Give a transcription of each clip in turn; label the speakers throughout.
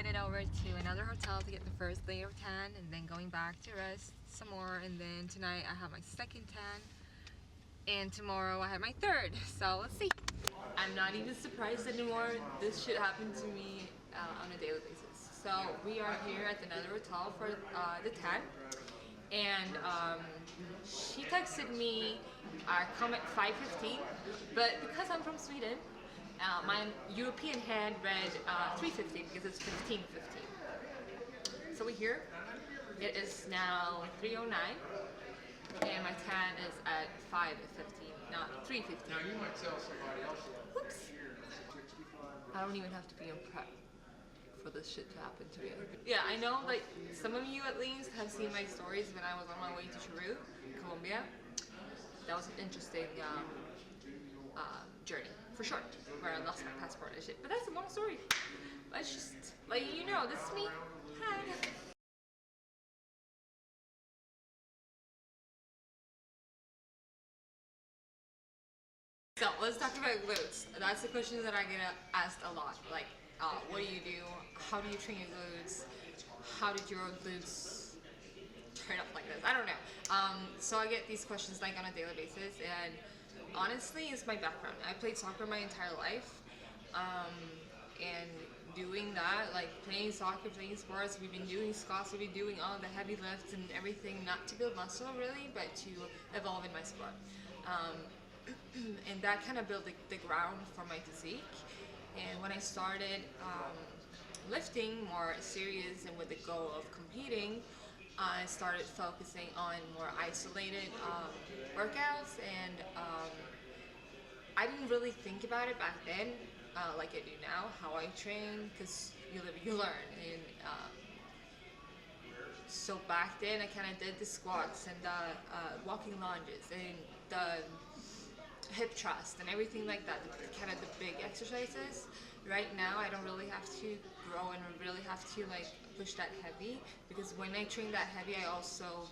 Speaker 1: headed over to another hotel to get the first layer of tan, and then going back to rest some more, and then tonight I have my second tan, and tomorrow I have my third, so let's see. I'm not even surprised anymore. This should happen to me on a daily basis. So we are here at another hotel for the tan, and she texted me come at 5:15, but because I'm from Sweden, my European hand read 3:15 because it's 15:15. So we're here. It is now 3:09, and my tan is at 5:15, not 3:15. Whoops. I don't even have to be on prep for this shit to happen to me. Yeah, I know, like, some of you at least have seen my stories when I was on my way to Peru, Colombia. That was an interesting journey, for sure, where I lost my passport and shit. But that's a long story. Let's just let you know, this is me. Hi. So let's talk about glutes. That's the question that I get asked a lot. Like, what do you do? How do you train your glutes? How did your glutes turn up like this? I don't know. So I get these questions like on a daily basis, and honestly, it's my background. I played soccer my entire life, and doing that, like playing soccer, playing sports, we've been doing squats, we've been doing all the heavy lifts and everything, not to build muscle really, but to evolve in my sport. And that kind of built the ground for my physique. And when I started lifting more serious and with the goal of competing, I started focusing on more isolated workouts, and I didn't really think about it back then like I do now, how I train, because you live, you learn. And so back then I kind of did the squats and the walking lunges and the hip thrust and everything like that, kind of the big exercises. Right now I don't really have to grow and really have to like push that heavy, because when I train that heavy I also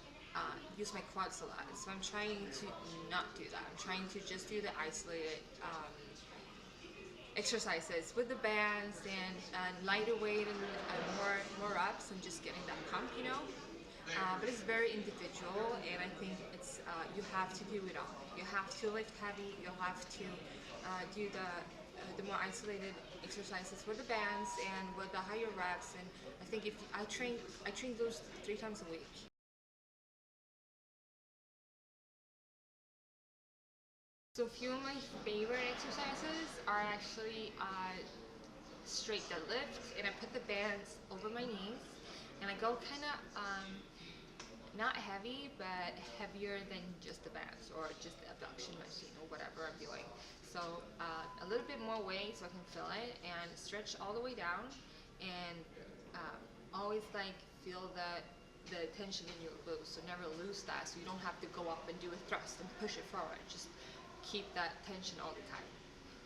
Speaker 1: use my quads a lot. So I'm trying to not do that. I'm trying to just do the isolated exercises with the bands and lighter weight and more reps and just getting that pump, you know. But it's very individual, and I think it's you have to do it all. You have to lift heavy. You have to do the more isolated exercises with the bands and with the higher reps. And I think if I train those 3 times a week. So a few of my favorite exercises are actually straight deadlift, and I put the bands over my knees, and I go kind of not heavy, but heavier than just the bands or just the abduction machine or whatever I'm doing. So a little bit more weight so I can feel it, and stretch all the way down, and always like feel the tension in your glutes. So never lose that, so you don't have to go up and do a thrust and push it forward. Just keep that tension all the time.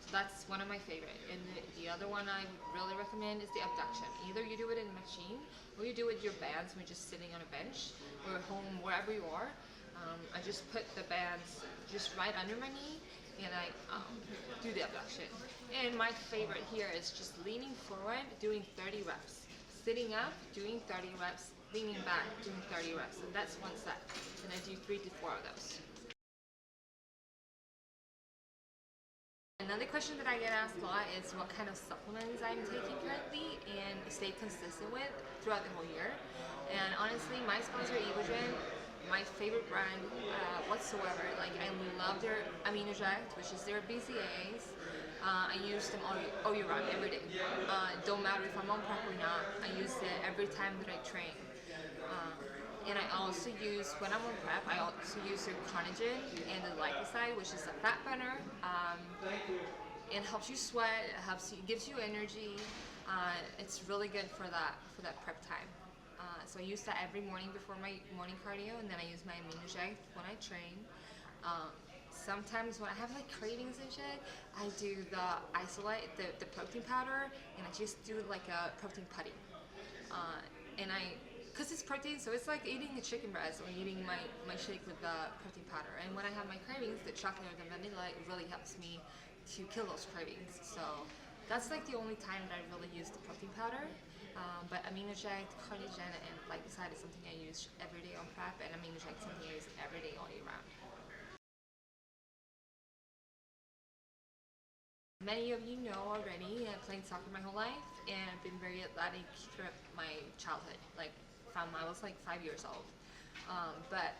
Speaker 1: So that's one of my favorite. And the other one I would really recommend is the abduction. Either you do it in a machine or you do it with your bands when you're just sitting on a bench or home, wherever you are. I just put the bands just right under my knee, and I do the abduction. And my favorite here is just leaning forward, doing 30 reps. Sitting up, doing 30 reps. Leaning back, doing 30 reps. And that's one set. And I do 3 to 4 of those. Another question that I get asked a lot is what kind of supplements I'm taking currently and stay consistent with throughout the whole year. And honestly, my sponsor, Evogen, my favorite brand whatsoever. Like, I love their AminoJect, which is their BCAAs. I use them all year round, every day. Don't matter if I'm on prep or not, I use it every time that I train. And I also use, when I'm on prep, I also use their Conagen and the Glycoside, which is a fat burner. It helps you sweat, it gives you energy. It's really good for that prep time. So I use that every morning before my morning cardio, and then I use my AminoJect when I train. Sometimes when I have like cravings and shit, I do the isolate, the protein powder, and I just do like a protein putty. Because it's protein, so it's like eating a chicken breast or eating my shake with the protein powder. And when I have my cravings, the chocolate or the vanilla, it really helps me to kill those cravings. So That's like the only time that I really use the protein powder. But AminoJect, carnitine, and glycoside is something I use every day on prep, and AminoJect is something I use every day all year round. Many of you know already, I've played soccer my whole life, and I've been very athletic throughout my childhood, like from I was like 5 years old. But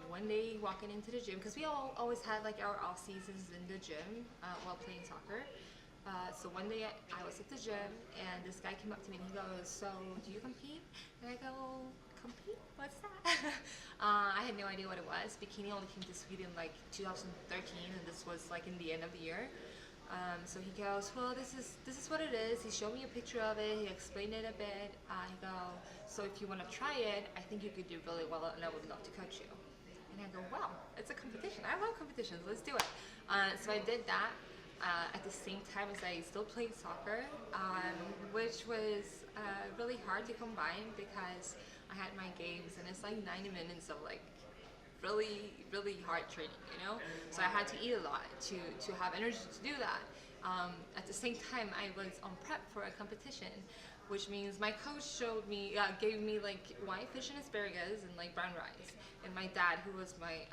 Speaker 1: one day walking into the gym, because we all always had like our off seasons in the gym while playing soccer. So one day I was at the gym and this guy came up to me and he goes, "So do you compete?" And I go, "Compete? What's that?" I had no idea what it was. Bikini only came to Sweden like 2013, and this was like in the end of the year. So he goes, "Well, this is what it is." He showed me a picture of it. He explained it a bit. He go, "So if you want to try it, I think you could do really well, and I would love to coach you." And I go, "Wow, it's a competition. I love competitions. Let's do it." So I did that at the same time as I still played soccer, which was really hard to combine because I had my games, and it's like 90 minutes of like really hard training, you know. So I had to eat a lot to have energy to do that. At the same time, I was on prep for a competition, which means my coach gave me like white fish and asparagus and like brown rice. And my dad, who was my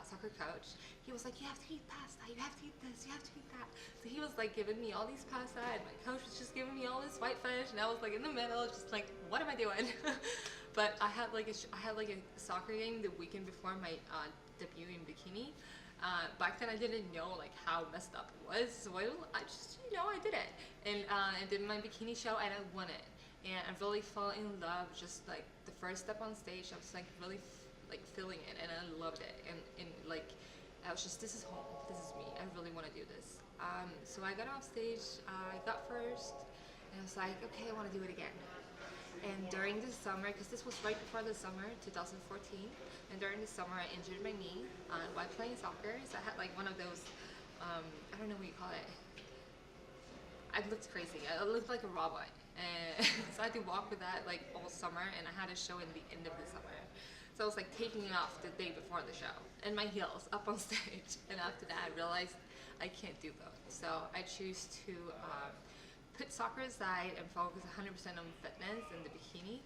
Speaker 1: soccer coach, he was like, "You have to eat pasta, you have to eat this, you have to eat that." So he was like giving me all these pasta, and my coach was just giving me all this white fish, and I was like in the middle, just like, what am I doing? But I had like a soccer game the weekend before my debut in Bikini. Back then I didn't know like how messed up it was, so I just I did it, and I did my Bikini show and I won it, and I really fell in love. Just like the first step on stage, I was like really like feeling it, and I loved it, and like I was just, this is home, this is me, I really want to do this. So I got off stage, I got first, and I was like, okay, I want to do it again. And during the summer, because this was right before the summer, 2014, and during the summer I injured my knee while playing soccer. So I had like one of those, I don't know what you call it. I looked crazy. I looked like a robot. And so I had to walk with that like all summer, and I had a show in the end of the summer. So I was like taking it off the day before the show, and my heels up on stage. And after that, I realized I can't do both. So I choose to put soccer aside and focus 100% on fitness and the bikini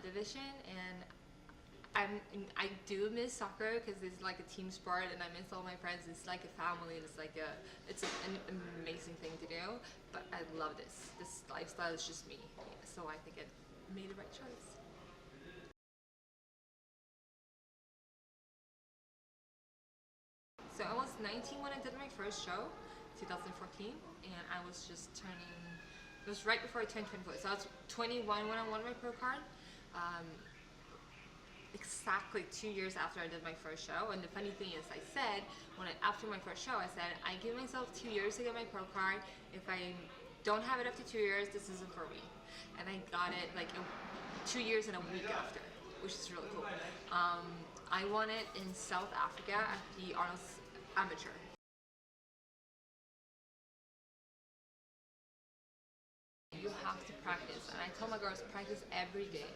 Speaker 1: division. And I do miss soccer because it's like a team sport, and I miss all my friends. It's like a family, and it's an amazing thing to do. But I love this. This lifestyle is just me. So I think I made the right choice. So I was 19 when I did my first show, 2014, and I was just turning. It was right before I turned 24. So I was 21 when I won my pro card. Exactly 2 years after I did my first show. And the funny thing is, after my first show, I said I give myself 2 years to get my pro card. If I don't have it after 2 years, this isn't for me. And I got it like 2 years and a week after, which is really cool. I won it in South Africa at the Arnold Amateur. You have to practice, and I tell my girls, practice every day.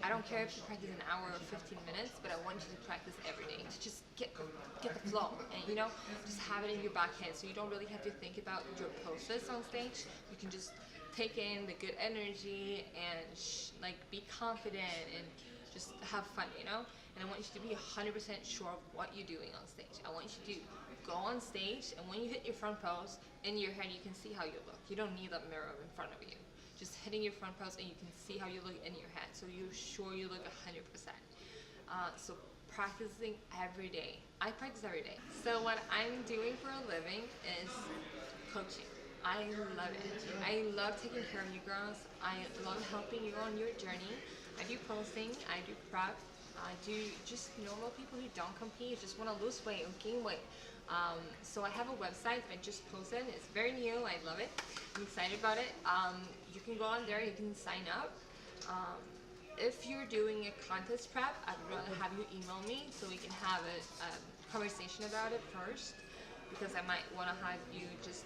Speaker 1: I don't care if you practice an hour or 15 minutes, but I want you to practice every day to just get the flow, and just have it in your back head, so you don't really have to think about your poses on stage. You can just take in the good energy and like be confident and just have fun, And I want you to be 100% sure of what you're doing on stage. I want you to go on stage, and when you hit your front pose, in your head you can see how you look. You don't need a mirror in front of you. Just hitting your front pose, and you can see how you look in your head, so you're sure you look 100%. So practicing every day. I practice every day. So what I'm doing for a living is coaching. I love it. I love taking care of you girls. I love helping you on your journey. I do posting, I do prep, I do just normal people who don't compete, just want to lose weight or gain weight. So I have a website I just posted. It's very new. I love it. I'm excited about it. You can go on there. You can sign up. If you're doing a contest prep, I'd rather have you email me so we can have a conversation about it first, because I might want to have you just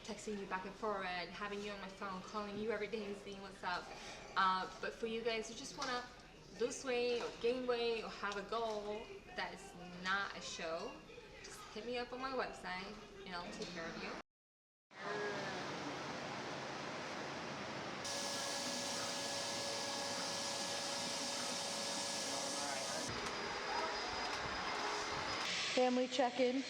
Speaker 1: texting you back and forth, having you on my phone, calling you every day and seeing what's up. But for you guys who just want to lose weight or gain weight or have a goal that is not a show, just hit me up on my website and I'll take care of you.
Speaker 2: family check-in.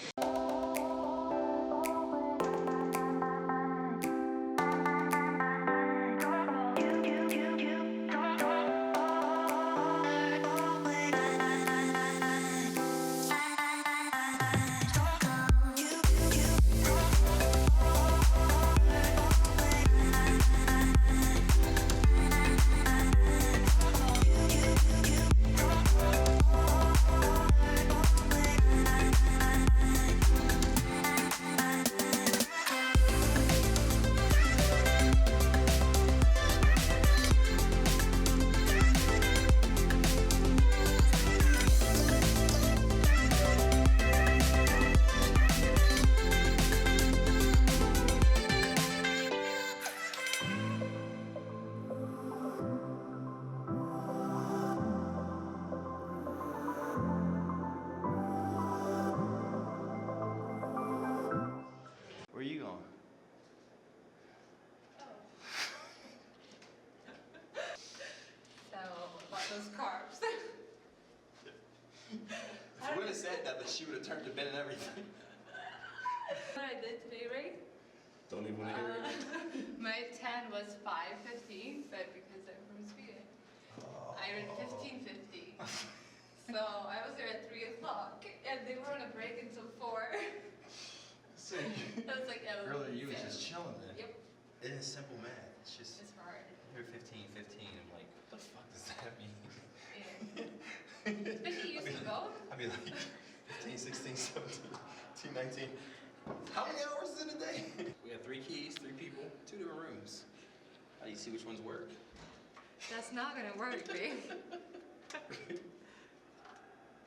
Speaker 3: Where are you going?
Speaker 1: So, what those carbs?
Speaker 3: If you would have said that, then she would have turned to Ben and everything.
Speaker 1: What I did today, right?
Speaker 3: Don't even want to hear it.
Speaker 1: My 10 was 5:15, but because I'm from Sweden, I ran 15:50. So I was there at 3 o'clock, and they were on a break until 4.
Speaker 3: So
Speaker 1: I was like, oh,
Speaker 3: earlier you was just chilling then.
Speaker 1: Yep.
Speaker 3: It is simple math. It's just.
Speaker 1: It's hard.
Speaker 3: You're 15, 15. I'm like, what the fuck does that mean?
Speaker 1: Yeah. Especially you used to go.
Speaker 3: I'd be like 15, 16, 17, 18, 19. How many hours is in a day? We have 3 keys, 3 people, 2 different rooms. How do you see which ones work?
Speaker 1: That's not gonna work, babe.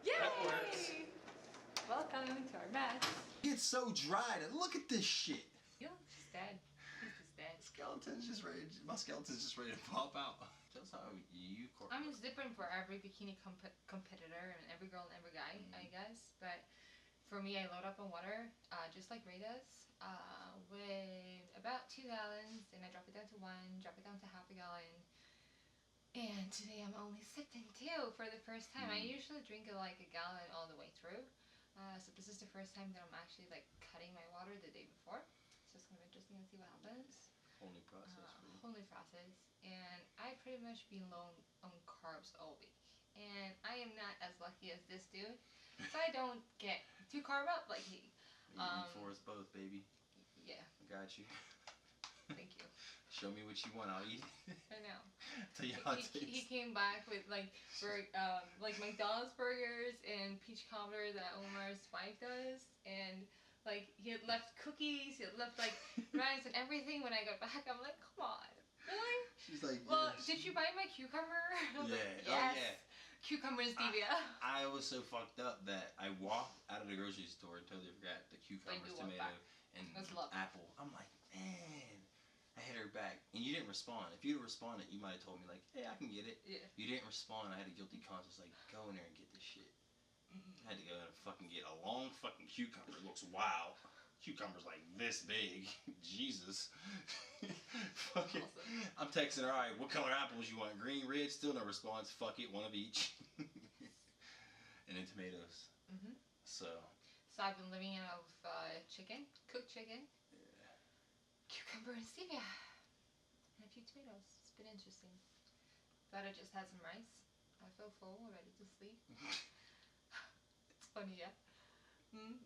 Speaker 1: Yay!
Speaker 3: That works.
Speaker 1: Welcome to our match.
Speaker 3: It's so dry. Look at this shit.
Speaker 1: Yo, she's dead. He's just dead.
Speaker 3: Skeleton's just ready. My skeleton's just ready to pop out. Tell us how you.
Speaker 1: I mean, it's different for every bikini competitor and every girl and every guy, I guess. But for me, I load up on water, just like Ray does, with about 2 gallons, and I drop it down to 1, drop it down to half a gallon. And today I'm only sipping 2 for the first time. I usually drink like a gallon all the way through. So this is the first time that I'm actually like cutting my water the day before. So it's gonna be interesting to see what happens.
Speaker 3: Whole new process for you.
Speaker 1: Whole new process. And I pretty much been low on carbs all week. And I am not as lucky as this dude. So I don't get too carb up like he.
Speaker 3: You for us both, baby.
Speaker 1: Yeah.
Speaker 3: I got you.
Speaker 1: Thank you.
Speaker 3: Show me what you want, I'll eat it.
Speaker 1: I know.
Speaker 3: Tell you how it tastes.
Speaker 1: He came back with like McDonald's burgers and peach cobbler that Omar's wife does, and like he had left cookies, he had left like rice and everything. When I got back, I'm like, come on, really?
Speaker 3: She's like,
Speaker 1: well,
Speaker 3: yes.
Speaker 1: did you buy my cucumber?
Speaker 3: Yeah.
Speaker 1: Like, yes.
Speaker 3: Oh yeah.
Speaker 1: Cucumber and stevia.
Speaker 3: I was so fucked up that I walked out of the grocery store and totally forgot the cucumbers, tomato, and apple. I'm like, man. I hit her back, and you didn't respond. If you'd have responded, you might have told me, like, hey, I can get it.
Speaker 1: Yeah.
Speaker 3: You didn't respond. I had a guilty conscience, like, go in there and get this shit. I had to go and fucking get a long fucking cucumber. It looks wow. Cucumber's like this big. Jesus. Fucking. Awesome. I'm texting her, all right, what color apples you want? Green, red? Still no response. Fuck it, one of each. And then tomatoes. So
Speaker 1: I've been living out of chicken, cooked chicken. Cucumber and stevia. And a few tomatoes. It's been interesting. Thought I just had some rice. I feel full, ready to sleep. It's funny, yeah?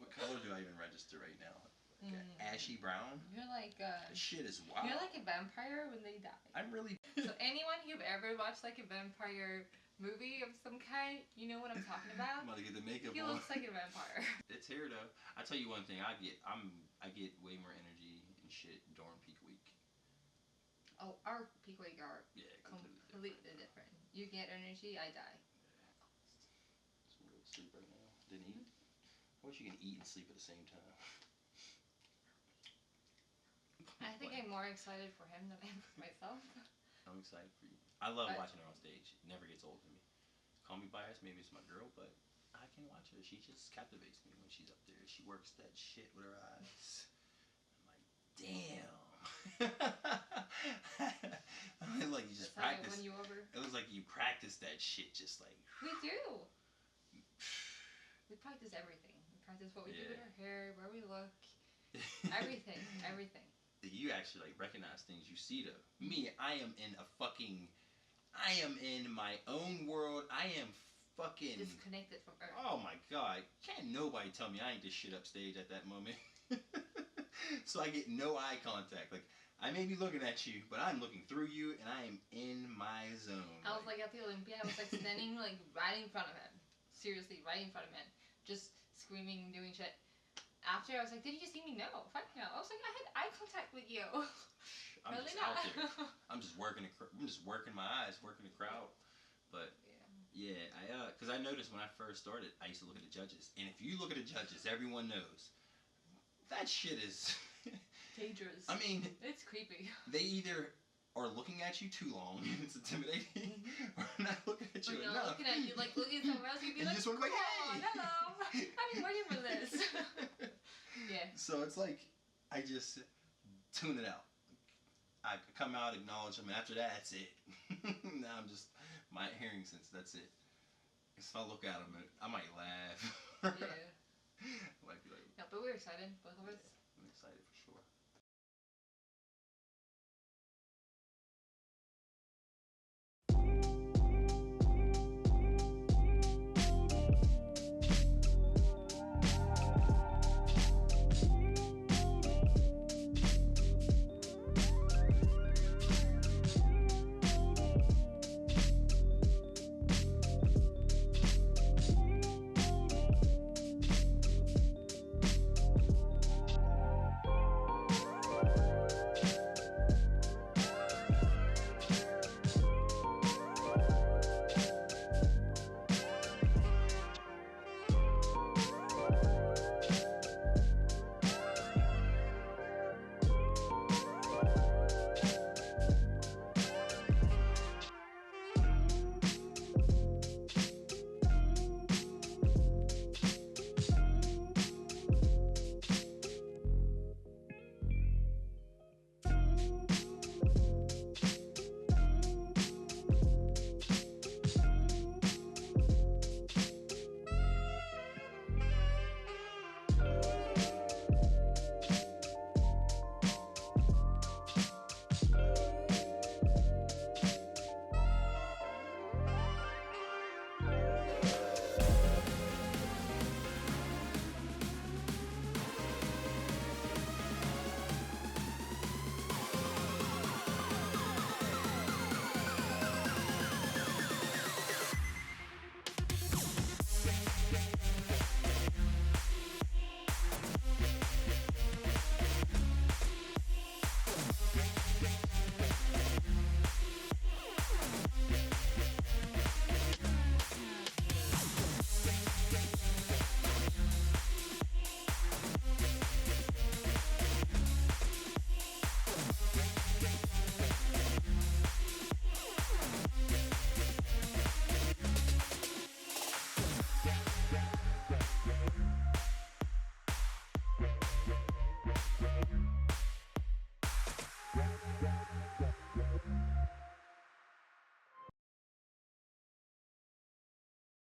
Speaker 3: What color do I even register right now? Like ashy brown?
Speaker 1: You're like
Speaker 3: this shit is wild.
Speaker 1: You're like a vampire when they die.
Speaker 3: I'm really
Speaker 1: So anyone who've ever watched like a vampire movie of some kind, you know what I'm talking about?
Speaker 3: I'm about to get the makeup
Speaker 1: he
Speaker 3: on.
Speaker 1: Looks like a vampire. It's
Speaker 3: here though. I tell you one thing, I get way more energy and shit during peak week.
Speaker 1: Oh, our peak week are completely different. You get energy, I die.
Speaker 3: Just want to go to sleep right now. Didn't eat. I wish you can eat and sleep at the same time.
Speaker 1: I think I'm more excited for him than I am for myself.
Speaker 3: I'm excited for you. I love watching her on stage. It never gets old for me. Call me biased, maybe it's my girl, but I can watch her. She just captivates me when she's up there. She works that shit with her eyes. I'm like, damn. I mean, like you just practice.
Speaker 1: Won you over.
Speaker 3: It looks like you practice that shit just like.
Speaker 1: We do. We practice everything. We practice what we do with our hair, where we look, everything.
Speaker 3: You actually like recognize things you see though. Me, I am in my own world. I am fucking
Speaker 1: disconnected from Earth.
Speaker 3: Oh my god! Can't nobody tell me I ain't this shit upstage at that moment. So I get no eye contact. Like I may be looking at you, but I'm looking through you, and I am in my zone.
Speaker 1: I was like at the Olympia. I was like standing like right in front of him. Seriously, right in front of him, just screaming, doing shit. After I was like, did you see me? No, fuck no. I was like, I had eye contact with you.
Speaker 3: I'm
Speaker 1: really
Speaker 3: just
Speaker 1: not.
Speaker 3: out there. I'm just working my eyes, working the crowd. But yeah, because I noticed when I first started, I used to look at the judges, and if you look at the judges, everyone knows that shit is
Speaker 1: dangerous.
Speaker 3: I mean,
Speaker 1: it's creepy.
Speaker 3: They either are looking at you too long and it's intimidating, or not looking at you
Speaker 1: or
Speaker 3: enough.
Speaker 1: Looking at you like looking somewhere else, you'd be
Speaker 3: and
Speaker 1: like,
Speaker 3: you just want to be like, hey,
Speaker 1: hello, I've been waiting for this. Yeah.
Speaker 3: So it's like I just tune it out. I come out, acknowledge them, and after that, that's it. Now I'm just my hearing sense. That's it. If I look at them, I might laugh.
Speaker 1: Yeah.
Speaker 3: I might be like,
Speaker 1: no, but we're excited, both of us.
Speaker 3: I'm excited for sure.